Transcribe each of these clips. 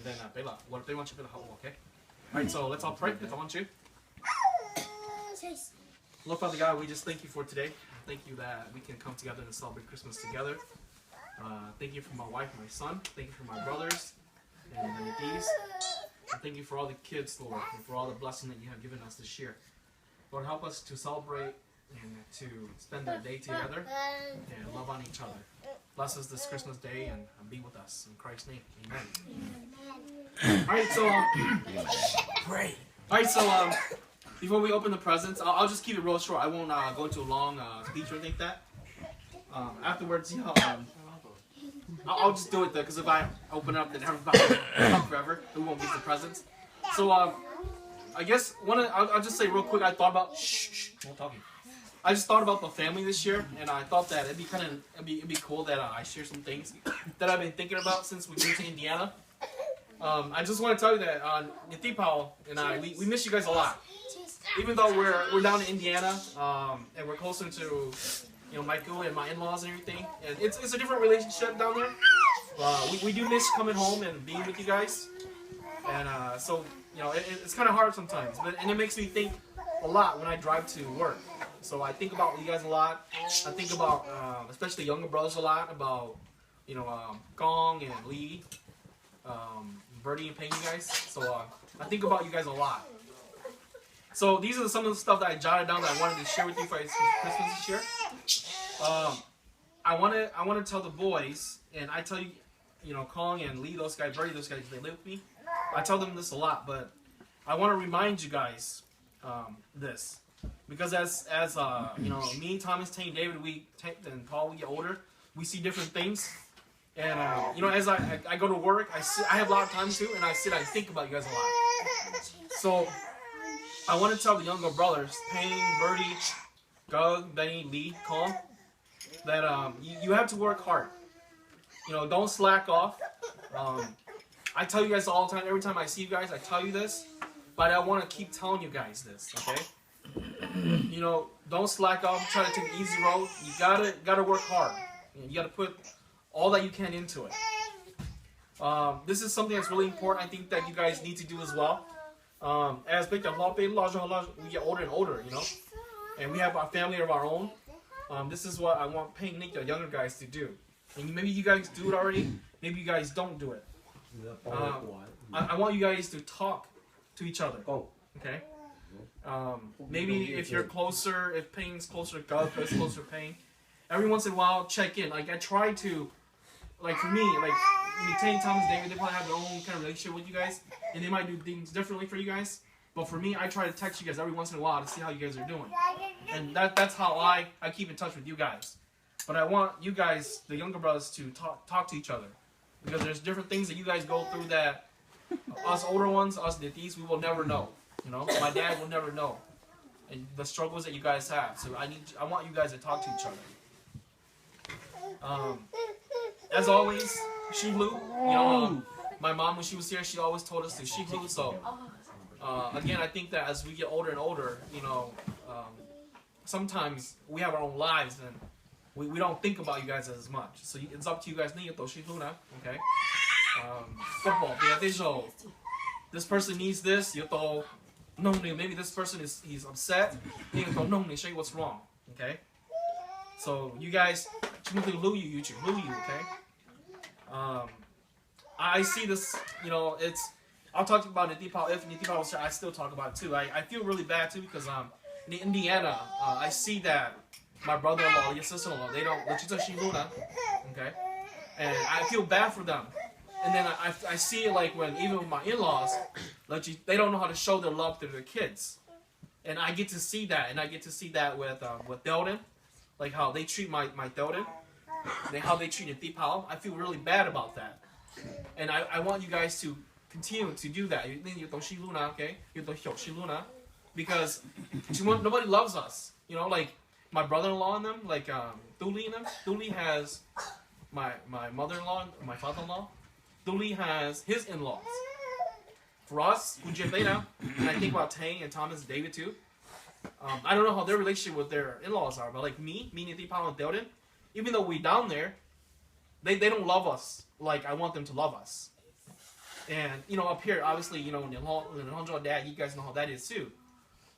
and then they want you to help. Okay. All right. So let's all pray. I want you. Lord Father God, we just thank you for today. Thank you that we can come together and celebrate Christmas together. Thank you for my wife and my son. Thank you for my brothers and my nieces. And thank you for all the kids, Lord, and for all the blessing that you have given us this year. Lord, help us to celebrate and to spend our day together and love on each other. Bless us this Christmas day and be with us. In Christ's name, amen. All right, so pray. All right, so before we open the presents, I'll just keep it real short. I won't go into a long speech or anything like that. Afterwards, I'll just do it though, because if I open it up, then everybody will come forever. We won't miss the presents. So I guess I'll just say real quick. I thought about no talking. I just thought about the family this year, and I thought that it'd be cool that I share some things that I've been thinking about since we moved to Indiana. I just want to tell you that Nitipao and I we miss you guys a lot. Even though we're down in Indiana and we're closer to Michael and my in-laws and everything, and it's a different relationship down there. We do miss coming home and being with you guys, and so it's kind of hard sometimes, and it makes me think a lot when I drive to work. So I think about you guys a lot. I think about especially younger brothers a lot, about Gong and Lee, Birdie and Payne, you guys. So I think about you guys a lot. So these are some of the stuff that I jotted down that I wanted to share with you for Christmas this year. I want to tell the boys, and I tell you, Kong and Lee, those guys, Birdie, those guys, they live with me. I tell them this a lot, but I want to remind you guys this, because as me, Thomas, Tane, David, and Paul, we get older, we see different things, and as I go to work, I have a lot of time too, and I think about you guys a lot. So I want to tell the younger brothers, Payne, Birdie, Doug, Benny, Lee, Kong, that you have to work hard. Don't slack off. I tell you guys all the time, every time I see you guys, I tell you this, but I want to keep telling you guys this, okay? Don't slack off, try to take the easy road. You gotta work hard. You gotta put all that you can into it. This is something that's really important, I think, that you guys need to do as well. As we get older and older, and we have our family of our own. This is what I want Payne, Nick, the younger guys, to do. And maybe you guys do it already, maybe you guys don't do it. I want you guys to talk to each other. Okay? Maybe if you're closer, if Payne's closer to God, God's closer to Payne, every once in a while, check in. Like, I try to, like, for me, like, Tane, Thomas, David, they probably have their own kind of relationship with you guys, and they might do things differently for you guys. But for me, I try to text you guys every once in a while to see how you guys are doing. And that's how I keep in touch with you guys. But I want you guys, the younger brothers, to talk to each other. Because there's different things that you guys go through that us older ones, us nitties, we will never know. My dad will never know. And the struggles that you guys have. So I want you guys to talk to each other. As always, Shiglu. My mom, when she was here, she always told us to Shiglu. So again, I think that as we get older and older, sometimes we have our own lives and we don't think about you guys as much. So it's up to you guys. Okay? Football. This person needs this. Maybe this person he's upset. Show you what's wrong. Okay? So you guys, okay? I see this, I'll talk about Nitipao. If Nitipao was here, I still talk about it too. I feel really bad too because in Indiana, I see that my brother-in-law, your sister-in-law, they don't, okay? And I feel bad for them. And then I see it like when, even with my in-laws, they don't know how to show their love to their kids. And I get to see that, and I get to see that with Delden, like how they treat my Delden, and how they treat Nitipao. I feel really bad about that. And I want you guys to continue to do that. Okay? Because nobody loves us. Like my brother-in-law and them, like Thuli and them. Thuli has my mother-in-law, my father-in-law. Thuli has his in-laws. For us, and I think about Tang and Thomas and David too. I don't know how their relationship with their in-laws are, but like me, Nitipao and Delden, even though we down there, they don't love us like I want them to love us. And up here, obviously, in Honjo Dad, you guys know how that is too.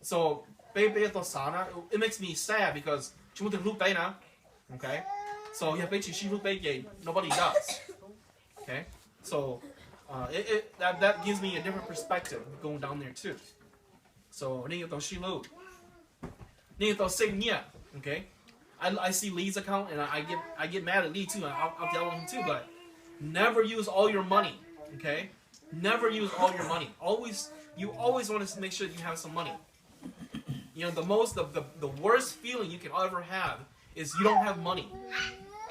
So, it makes me sad because okay? So, nobody does. Okay? So, that gives me a different perspective going down there too. So, okay? I see Lee's account and I get mad at Lee too. I'll yell at him too, but never use all your money, okay? Never use all your money. You always want to make sure that you have some money. The worst feeling you can ever have is you don't have money,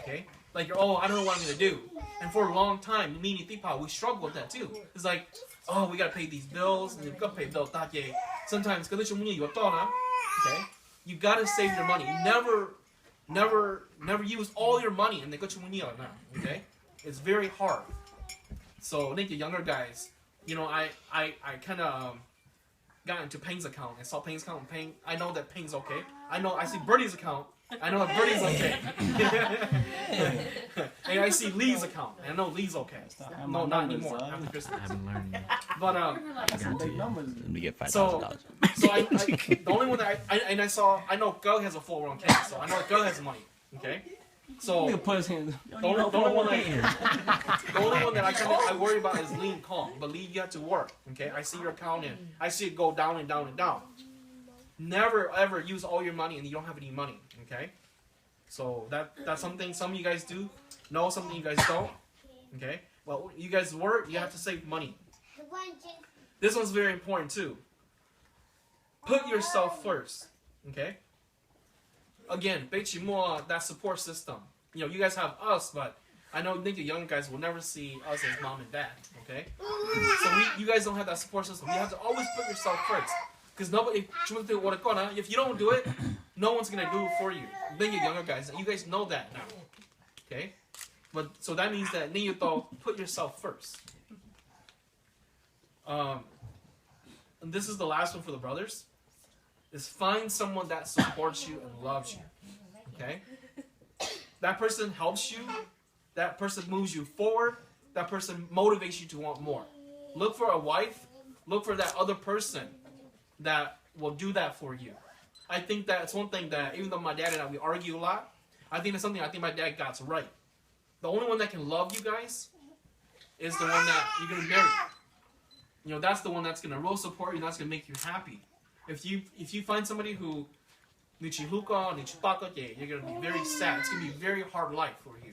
okay? Like I don't know what I'm gonna do. And for a long time, me and Tipa, we struggle with that too. It's like, oh, we gotta pay these bills, and we gotta pay bills. Sometimes, okay? You gotta save your money. You never use all your money and okay? It's very hard. So I think the younger guys, I kind of got into Peng's account and saw Peng's account. And I know that Peng's okay. I see Birdie's account. I know that Birdie's okay. And I see Lee's account. And I know Lee's okay. No, not anymore. After Christmas. I haven't learned yet. But Let me get $5,000. So I the only one that I know Gug has a 401k, so I know that Gug has money. Okay. So the only one that I worry about is Lee and Kong. But Lee, you have to work. Okay. I see your account and I see it go down and down and down. Never ever use all your money and you don't have any money. Okay. So that's something some of you guys do. No, something you guys don't. Okay. Well, you guys work. You have to save money. This one's very important too. Put yourself first. Okay. Again, that support system. You guys have us, but I know the young guys will never see us as mom and dad. Okay. So you guys don't have that support system. You have to always put yourself first. Because if you don't do it, no one's gonna do it for you. Then you younger guys, you guys know that now. Okay? But so that means that put yourself first. And this is the last one for the brothers. Is find someone that supports you and loves you. Okay? That person helps you. That person moves you forward. That person motivates you to want more. Look for a wife. Look for that other person that will do that for you. I think that's one thing that, even though my dad and I, we argue a lot, I think that's something I think my dad got right. The only one that can love you guys is the one that you're going to marry. That's the one that's going to really support you and that's going to make you happy. If you find somebody who you're going to be very sad. It's going to be a very hard life for you.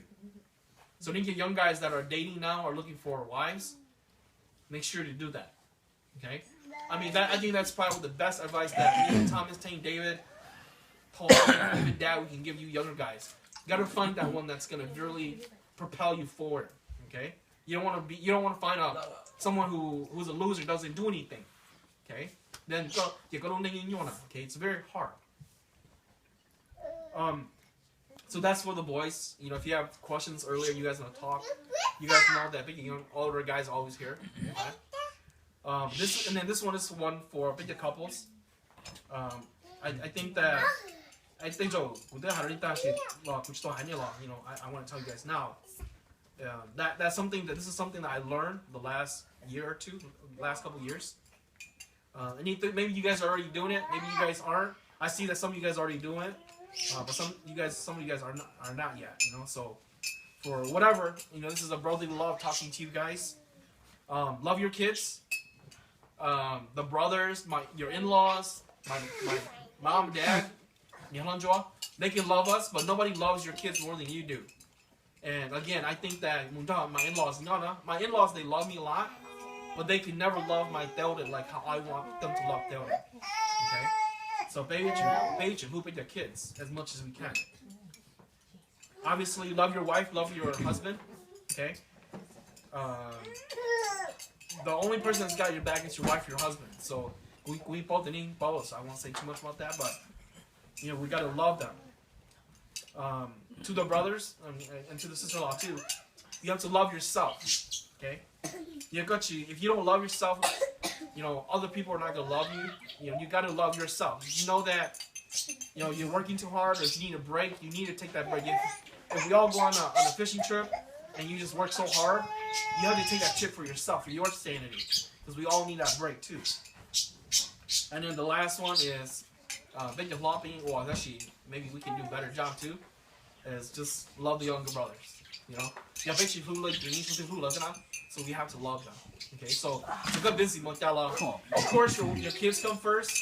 So I think you young guys that are dating now or looking for wives, make sure to do that. Okay? I think that's probably the best advice that me, Thomas, Tane, David, Paul, and Dad, we can give you younger guys. You gotta find that one that's gonna really propel you forward. Okay? You don't want to find someone who's a loser, doesn't do anything. Okay? Then okay, it's very hard. So that's for the boys. If you have questions earlier, you guys want to talk. You guys know that big young older guys are always here. Okay? This one is one for bigger couples. I think so. I want to tell you guys now. This is something that I learned the last year or two, last couple years. And maybe you guys are already doing it. Maybe you guys aren't. I see that some of you guys are already doing it. But some of you guys are not yet. So for whatever, this is a brotherly love talking to you guys. Love your kids. The brothers, your in-laws, my mom, dad, they can love us, but nobody loves your kids more than you do. And again, I think that my in-laws, they love me a lot, but they can never love my Delta like how I want them to love Delta. Okay? So hoop at your kids as much as we can. Obviously, love your wife, love your husband. Okay? The only person that's got your back is your wife or your husband. So we both in both, so I won't say too much about that, but we gotta love them. To the brothers and to the sister-in-law too, you have to love yourself. Okay? If you don't love yourself, other people are not gonna love you. You gotta love yourself. If you know that you're working too hard, or if you need a break, you need to take that break. If we all go on a fishing trip and you just work so hard, you have to take that chip for yourself, for your sanity, because we all need that break too. And then the last one is, Victor Flopping, or actually maybe we can do a better job too, is just love the younger brothers. You know, so we have to love them. Okay, so busy of course your kids come first,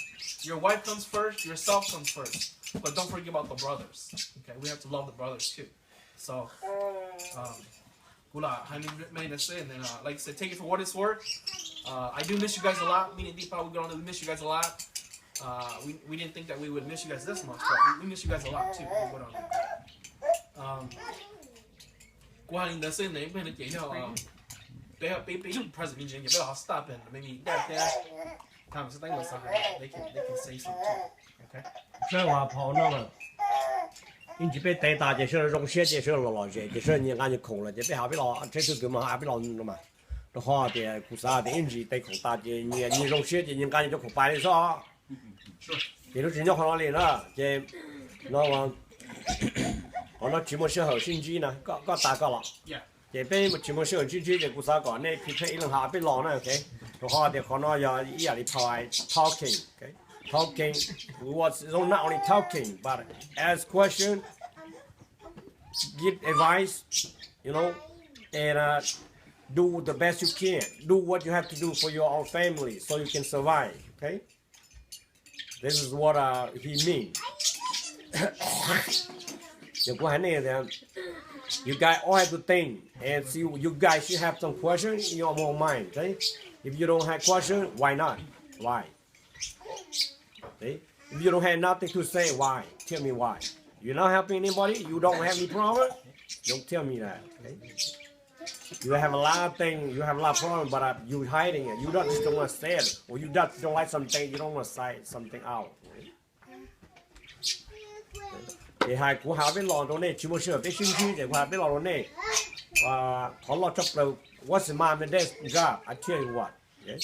your wife comes first, yourself comes first. But don't forget about the brothers. Okay, we have to love the brothers too. So, and like I said, take it for what it's worth. I do miss you guys a lot. Me and Deepa, we're gonna miss you guys a lot. We didn't think that we would miss you guys this much, but we miss you guys a lot too. Qua anh đã xin này bên nó chỉ cho bé president meeting, you better stop and maybe that time sẽ đánh vào sao they can say something too. Okay. 这话跑那么，你这边带大就是用血就是老些，就是你俺就空了，这边还别老，这就根本还别老弄了嘛。这好的，故啥的，你带空大的，你用血的，你赶紧就空办的啥？这都真叫好哪里了？这那往，我那寂寞时候心机呢，搞大个了。这边寂寞时候心机这故啥搞？那皮皮一弄还别老呢，OK？ 这好的，可能要一里跑来 talking，OK？Talking, we was not only talking, but ask questions, give advice, you know, and do the best you can. Do what you have to do for your own family so you can survive, okay? This is what he means. You guys all have to think and see. You guys should have some questions in your own mind, okay? If you don't have questions, why not? Why? See? If you don't have nothing to say, why? Tell me why. You're not helping anybody? You don't have any problem? Don't tell me that. Okay? You have a lot of things, you have a lot of problems, but you're hiding it. You just don't want to say it. Or you just don't like something, you don't want to say something out. Thì hai của họ biết lo đồ này, chỉ muốn sửa cái sinh khí để họ biết lo đồ này. Họ lo chấp đầu. What's your mom and dad's job? I tell you what. Okay?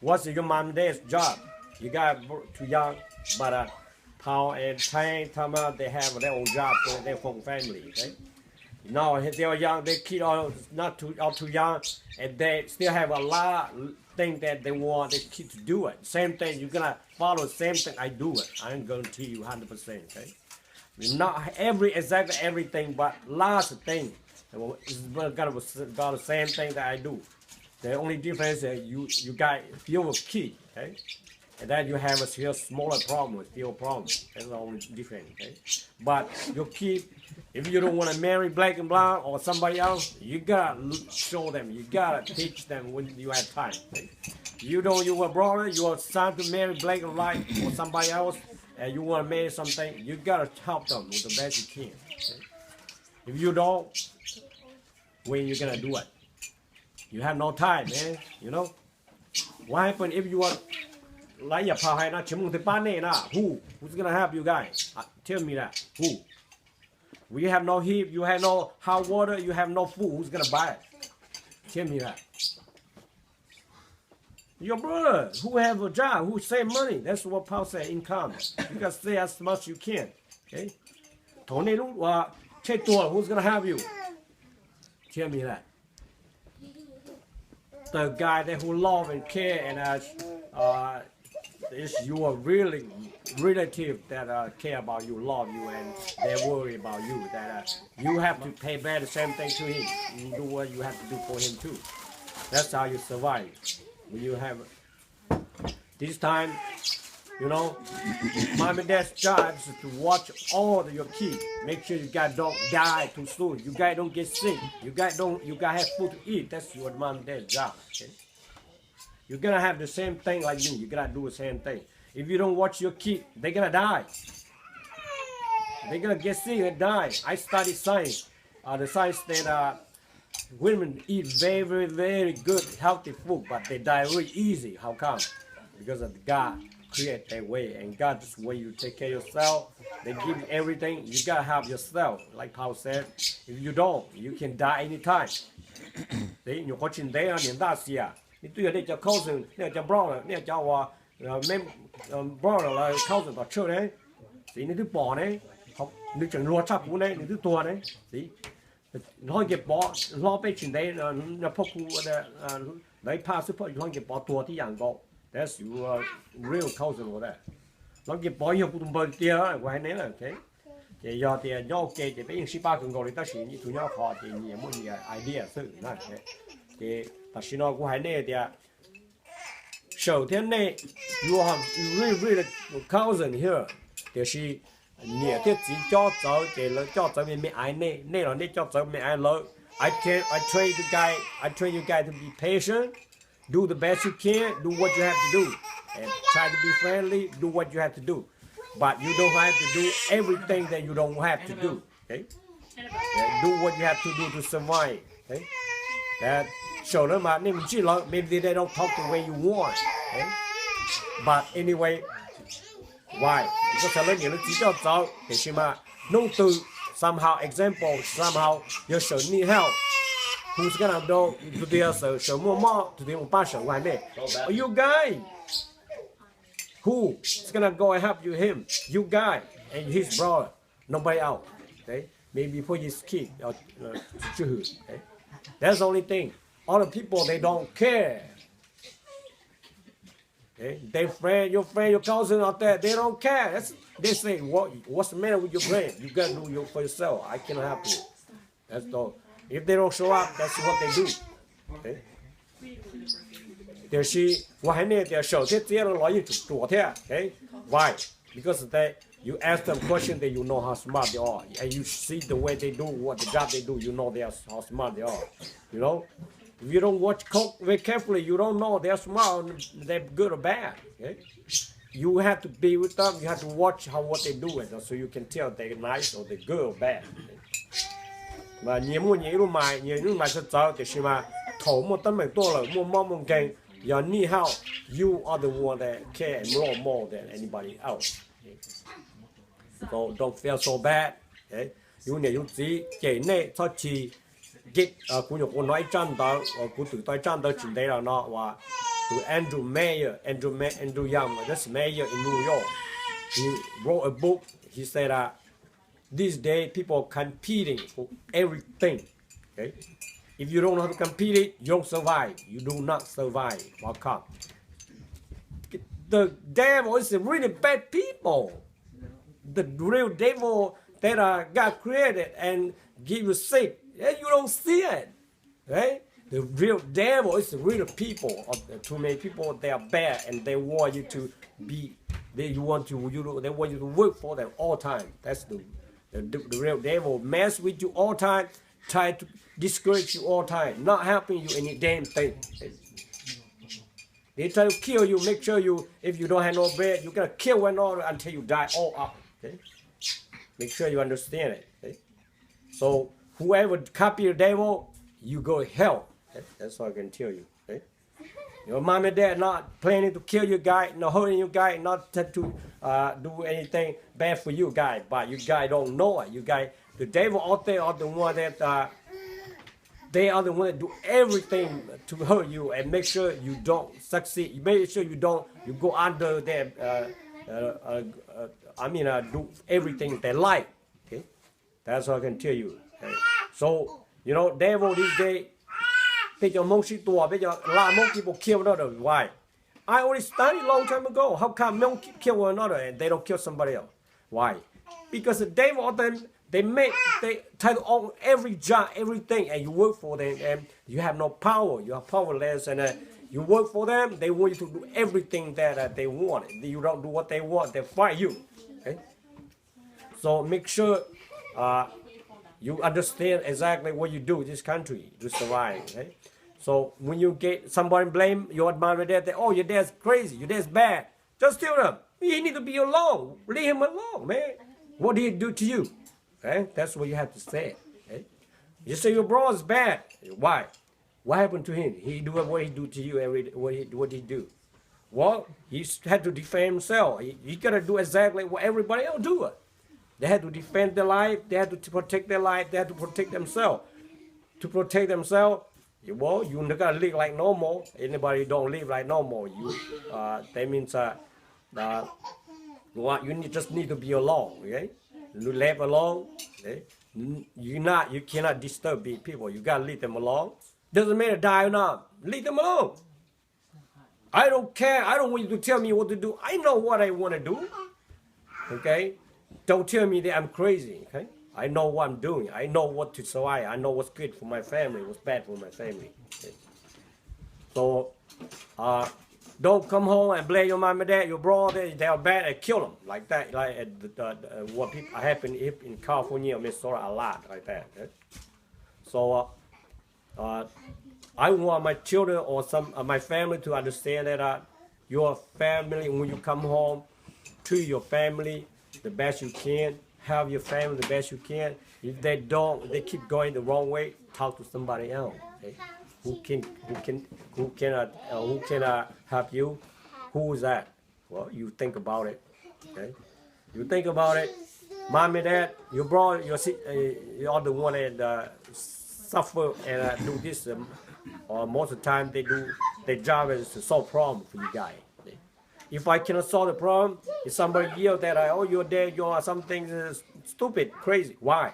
What's your mom and dad's job? You got too young, but Paul and Tang, Tama, they have their own job for their own family. Okay? Now they are young, they kids are not too young, and they still have a lot of things that they want their kids to do it. Same thing, you're gonna follow the same thing I do it. I guarantee you 100%. Okay? Not exactly everything, but lots of things. It's got the same thing that I do. The only difference is you got fewer kids, okay? And then you have a still smaller problem, fewer problems. That's the only difference, okay? But your kid, if you don't want to marry black and blonde or somebody else, you gotta show them, you gotta teach them when you have time. Okay? You want brother, you want son to marry black and white or somebody else, and you want to marry something, you gotta help them with the best you can. Okay? If you don't, when you're gonna do it? You have no time, man. You know what happens if you are like your pal na chimung te pane na? Who's gonna help you guys? Tell me that. Who? We have no heat. You have no hot water. You have no food. Who's gonna buy it? Tell me that. Your brother who have a job, who save money. That's what Paul said. Income. You gotta save as much as you can. Okay. Tornado. Check door. Who's gonna help you? Tell me that. The guy that who love and care and is your really relative that care about you, love you, and they worry about you. That you have to pay back the same thing to him. You do what you have to do for him too. That's how you survive. When you have this time, you know, mom and dad's job is to watch all of your kids. Make sure you guys don't die too soon. You guys don't get sick. You guys have food to eat. That's your mom and dad's job. Okay? You're gonna have the same thing like me. You're gonna do the same thing. If you don't watch your kid, they're gonna die. They're gonna get sick and die. I studied science. The science that women eat very, very, very good, healthy food, but they die really easy. How come? Because of God create that way, and God is the way you take care of yourself. They give you everything. You gotta have yourself. Like Paul said, if you don't, you can die anytime. Đấy, nhiều có chuyện đấy là niệm đại sĩ à. Tuy ở đây cho cousin, này cho brother, này cho brother là cousin của chơi đấy. Thì này thứ bỏ đấy, học, này chẳng lúa chắp cũng đấy, này thứ tua đấy. Thì ห้องเก็บปอล้อไปถึงได้พ่อครูได้พาซื้อพ่อห้องเก็บปอตัวที่อย่างก็ that's your real cousin over there ห้องเก็บปออยู่กูตุ้มเบอร์เดียวไว้ไหนล่ะ okay จะยอดจะย่อเกจะไปยิงสิบ้ากันก็เลยตั้งสิ่งนี้ทุกอย่างพอจะมีมันมีไอเดียซึ่งนั่นจะแต่สิ่งนั้นกูให้เนี่ยเดีย首先呢 you have really cousin here 就是你的只教走的了教走没爱呢了你教走没爱了 I train you guys to be patient do the best you can do what you have to do and try to be friendly do what you have to do but you don't have to do everything that you don't have to do okay and do what you have to do to survive okay that so them maybe they don't talk the way you want okay but anyway why because learn you chỉ cho giáo để xem mà nông từ somehow example somehow your son need help who's gonna do to their so more to them ba so why me you guy who's gonna go and help you guy and his brother nobody else okay maybe for his kid or okay that's the only thing other people they don't care okay your friend your cousin out there they don't care they say what's the matter with your friend you gotta do for yourself I cannot help you that's all if they don't show up that's what they do okay 就是我还那点首先接了老一昨天 okay why because you ask them question that you know how smart they are and you see the way they do what the job they do you know how smart they are you know if you don't watch very carefully you don't know they're smart they're good or bad okay you have to be with them you have to watch what they do so you can tell they're nice or they're good or bad mà nhiều lúc mà sẽ giáo thì xem mà thấu một tấm mệnh to là mua cái you need help you are the one that care more than anybody else so don't feel so bad okay you need you chỉ cái này cho chỉ get cũng như nói chân đó cũng tự tôi chân đó chỉ đây là nó và to Andrew Young this mayor in New York he wrote a book he said that these days people competing for everything okay if you don't know how to compete it you don't survive you do not survive how come the devil is really bad people the real devil that God created and give you sick you don't see it right the real devil is the real people too many people they are bad and they want you to be they want you to work for them all time that's the real devil mess with you all time try to discourage you all time not helping you any damn thing they try to kill you make sure you if you don't have no bread you're gonna kill one another until you die all up okay make sure you understand it okay? So whoever copy the devil you go to hell okay? That's all I can tell you okay? Your mom and dad not planning to kill you guy not hurting you guy not to do anything bad for you guy but you guys don't know it you guys the devil out there are the one that they are the one that do everything to hurt you and make sure you don't succeed you make sure you go under them do everything they like okay that's all I can tell you okay? So you know devil these days bây giờ mong sĩ tua bây giờ là mong people kill another why I already studied long time ago how come mong kill one another and they don't kill somebody else why because the devil of them they try to own every job everything and you work for them and you have no power you are powerless and you work for them they want you to do everything that they want you don't do what they want they fight you okay so make sure you understand exactly what you do in this country to survive okay so when you get somebody blame your mom or dad that oh your dad's crazy your dad's bad just tell them he need to be alone leave him alone man what did he do to you okay that's what you have to say okay you say your brother's bad why what happened to him he do what he do to you what he do well he had to defend himself he gotta do exactly what everybody else do they had to defend their life they had to protect their life they had to protect themselves to protect themselves well you not gonna live like normal anybody don't live like normal you that means you just need to be alone okay you live alone okay You cannot disturb people. You gotta leave them alone. Doesn't matter die or not. Leave them alone. I don't care. I don't want you to tell me what to do. I know what I want to do. Okay? Don't tell me that I'm crazy. Okay? I know what I'm doing. I know what to survive. I know what's good for my family, what's bad for my family. Okay? So, don't come home and blame your mom and dad, your brother. They are bad and kill them like that. Like what people happen in California or Minnesota a lot like that. Okay? So, I want my children or my family to understand that your family, when you come home, treat your family the best you can. Have your family the best you can. If they don't, they keep going the wrong way. Talk to somebody else. Okay? Who can help you? Who is that? Well, you think about it. Okay? You think about it. Mom and dad, your brother, you're the one that suffer and do this. Or most of the time they do their job is to solve problem for you guys. If I cannot solve the problem, if somebody yell that you're dead, you're something stupid, crazy. Why?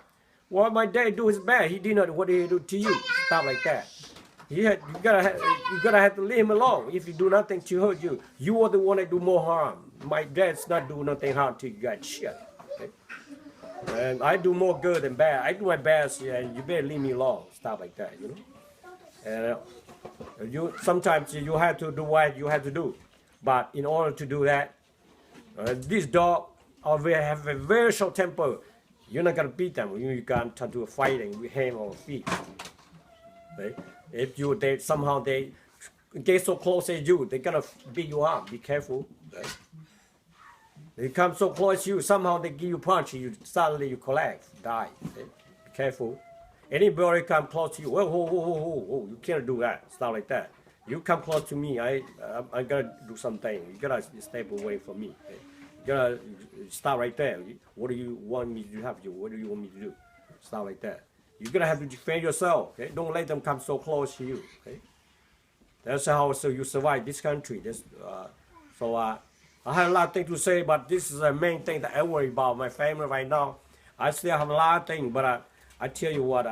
Well, my dad do his bad. He did not what did he do to you? Stuff like that. You gotta have to leave him alone. If you do nothing to hurt you, you are the one that do more harm. My dad's not do nothing harm to you guys. Shit. Okay? And I do more good than bad. I do my best, and you better leave me alone. Stuff like that, you know. And sometimes you have to do what you have to do. But in order to do that, this dog have a very short temper. You're not gonna beat them. You can't do a fighting with him or feet. Okay? If they somehow get so close as you, they're gonna beat you up. Be careful. Okay? They come so close to you, somehow they give you punch. Suddenly you collapse, die. Okay? Be careful. Anybody come close to you, whoa, you can't do that. Stuff like that. You come close to me, I gotta do something. You gotta step away from me. Okay? You gotta stop right there. What do you want me to have you? What do you want me to do? Stuff like that. You're gonna have to defend yourself. Okay? Don't let them come so close to you. Okay? That's how you survive this country. I have a lot of things to say, but this is the main thing that I worry about my family right now. I still have a lot of things, but I tell you what.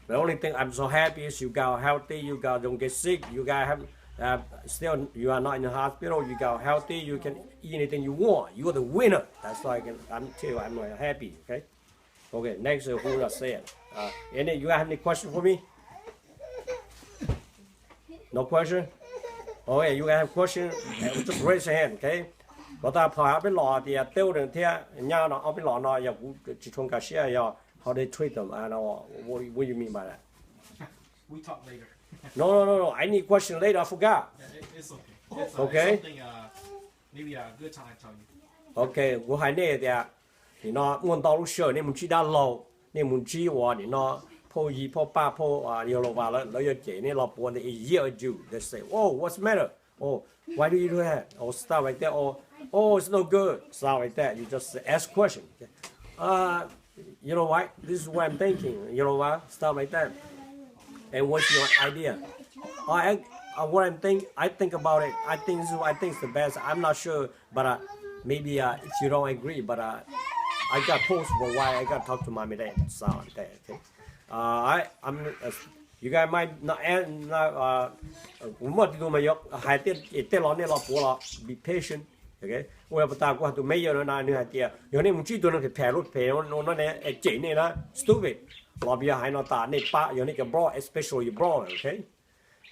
The only thing I'm so happy is you got healthy, you got don't get sick, you got have still you are not in the hospital, you got healthy, you can eat anything you want. You are the winner. That's why I'm happy. Okay. Okay. Next, who I said. Any you have any question for me? No question. Okay, you have question. Just raise your hand. Okay. But I probably law the building here. Now, I'll be law now. You just can share how they treat them. I know what do you mean by that? We talk later. No. I need question later. I forgot. Yeah, it's okay. It's, okay. It's something, maybe a good time I tell you. Okay, 我喺呢啲，你嗱按道路上，你唔知得路，你唔知話你嗱破二破八破啊，你老話啦，你要借你老婆你一year do. They say, oh, what's the matter? Oh, why do you do that? Or stuff like that. Or oh, it's no good. Stuff like that. You just ask question. You know what? This is what I'm thinking. You know what? Stuff like that. And what's your idea? What I think about it. I think it's the best. I'm not sure, but maybe if you don't agree, but I got post for why I got to talk to mommy and dad. Stuff like that. Okay. You guys might not what do my be patient. Okay. 我也不大过都没有人拿你还点，有你唔知道那个赔路赔我那呢钱呢啦 ，stupid。老边还能打那把有那个 bro especially your bro okay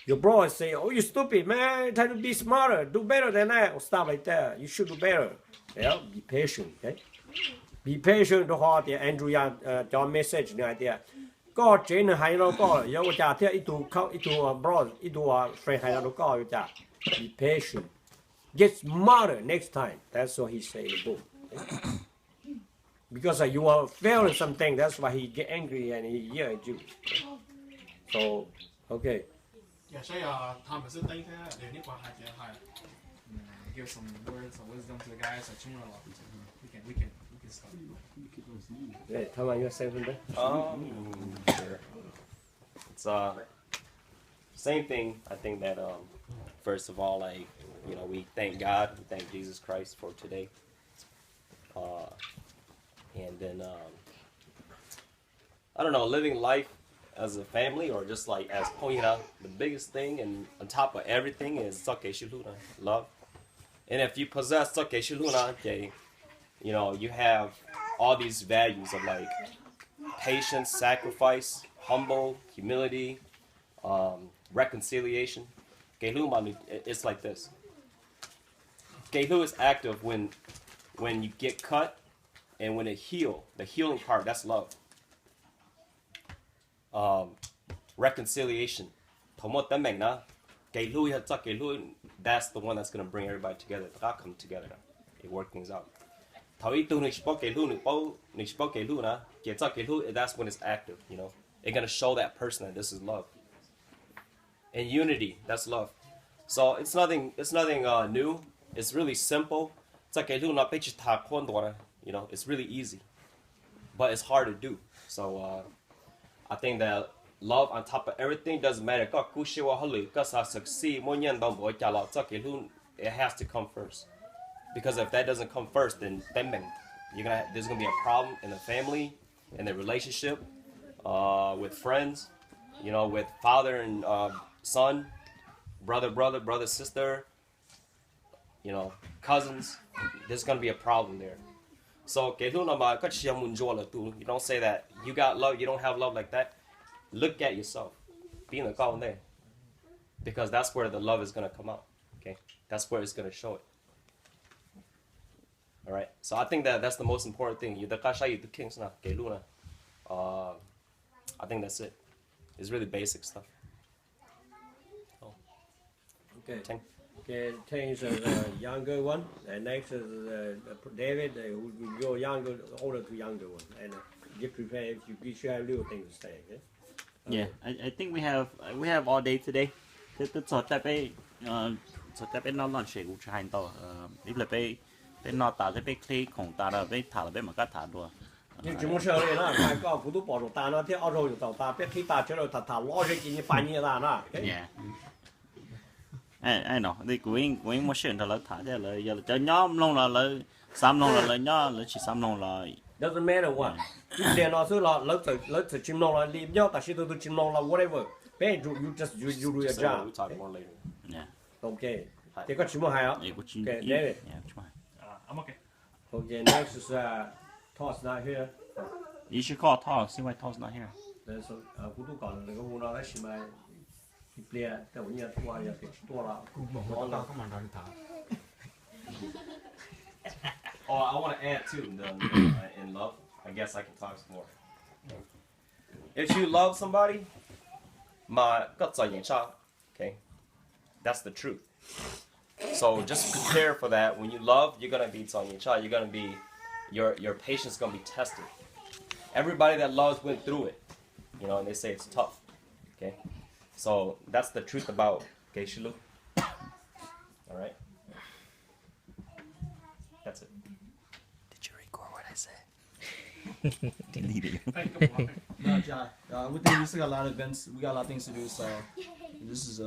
your bro say oh you stupid man try to be smarter do better than that or stuff like that you should do better yeah be patient okay be patient 的话点 Andrew 呀叫 message 呢点ก็เจน还能ก็有我家ที่一度เขา一度 bro 一度 friend 还能ก็有家 be patient get smarter next time that's what he say in the book because you are failing something, that's why he get angry and he yell at you. So, okay. Yeah, 所以他們是等一下你呢個係點係？Give some words of wisdom to the guys at Chumra. We can start. Yeah, tell me you say something. Sure. It's same thing. I think that first of all, like we thank God, we thank Jesus Christ for today. And then I don't know, living life as a family or just like as Poina, the biggest thing and on top of everything is Sake Shiluna, love. And if you possess Sake Shiluna, okay, you know, you have all these values of like patience, sacrifice, humble, humility, reconciliation. Gehlu, it's like this. Gehlu is active when you get cut and when it heal. The healing part, that's love. Reconciliation. That's the one that's gonna bring everybody together. Come together. It work things out. That's when it's active, you know. It's gonna show that person that this is love. And unity, that's love. So it's nothing new. It's really simple. You know, it's really easy. But it's hard to do. So I think that love on top of everything doesn't matter. It has to come first. Because if that doesn't come first, then there's gonna be a problem in the family, in the relationship, with friends, you know, with father and son, brother, sister, you know, cousins. There's gonna be a problem there. So you don't say that you got love, you don't have love like that. Look at yourself. Be in the column there. Because that's where the love is gonna come out. Okay? That's where it's gonna show it. Alright? So I think that's the most important thing. I think that's it. It's really basic stuff. Oh. Okay. Thank- Okay, Tank is the younger one, and next is David, who your younger, older to younger one, and get prepared. You should have little things to say. Okay? Yeah, I think we have all day today. Tôi sốt tại bên nó lon sấy cũng hay to. Nếu là bên nó tạo tại bên khi không tạo là bên thả là bên mà cắt thả đùa. Nhưng chúng mình sợ là phải có phụ thuộc bảo ta nó theo ở rồi tàu ta biết khi ta chơi rồi thả lo cái gì phải như là nó. Yeah. Ai nó thì cũng một chuyện là thả thế là giờ cho nhóm long là xăm long là nhỏ là chỉ xăm long là. Doesn't matter what. Then also let's chim long là liệp nhau ta sẽ tôi chim long là whatever. Hey, you do your So job. we'll talk more later. Yeah. Okay. Thế có chim hay không? Okay, David. Yeah, try. I'm okay. Okay, next is Toss not here. You should call Toss. See why Toss not here. Then so phụ thuộc còn cái vụ nào đấy thì mà clear,แต่วันนี้ตัวอย่าติดตัวเรา Oh, I want to add too, in love. I guess I can talk some more. If you love somebody, okay, that's the truth. So just prepare for that. When you love, you're gonna be you're gonna be your patience is gonna be tested. Everybody that loves went through it, you know, and they say it's tough. Okay, so that's the truth about Shilu. All right, that's it. Did you record what I said? Delete it. No, John. We think we still got a lot of events. We got a lot of things to do. So this is